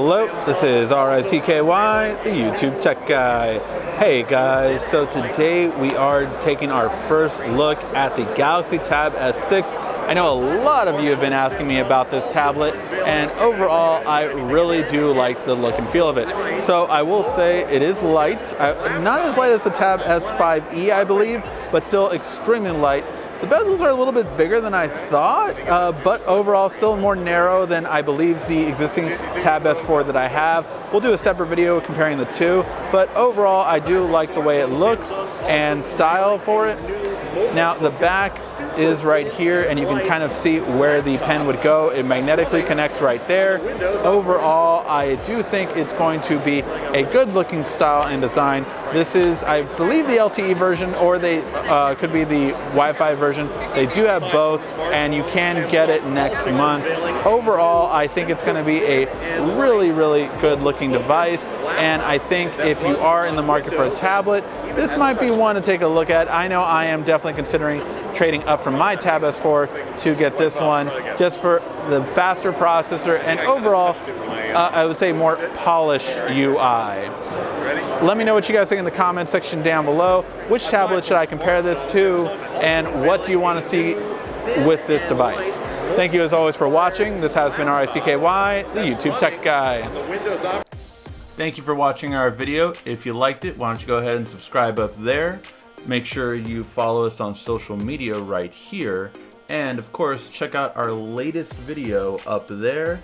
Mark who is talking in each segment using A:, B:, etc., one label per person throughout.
A: Hello, this is RICKY, the YouTube Tech Guy. Hey guys, so today we are taking our first look at the Galaxy Tab S6. I know a lot of you have been asking me about this tablet, and overall I really do like the look and feel of it. So I will say it is light, not as light as the Tab S5e I believe, but still extremely light. The bezels are a little bit bigger than I thought, but overall still more narrow than I believe the existing Tab S4 that I have. We'll do a separate video comparing the two, but overall I do like the way it looks and style for it. Now the back is right here, and you can kind of see where the pen would go. It magnetically connects right there. Overall, I do think it's going to be a good looking style and design. This is, I believe, the LTE version, or they could be the Wi-Fi version. They do have both, and you can get it next month. Overall, I think it's going to be a really, really good looking device, and I think if you are in the market for a tablet, this might be one to take a look at. I know I am definitely considering trading up from my Tab S4 to get this one, just for the faster processor and overall, I would say more polished UI. Let me know what you guys think in the comment section down below. Which tablet should I compare this to, and what do you want to see with this device? Thank you as always for watching. This has been RICKY, the YouTube Tech Guy. Thank you for watching our video. If you liked it, why don't you go ahead and subscribe up there. Make sure you follow us on social media right here. And of course, check out our latest video up there.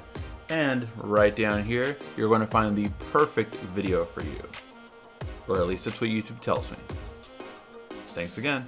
A: And right down here, you're going to find the perfect video for you. Or at least that's what YouTube tells me. Thanks again.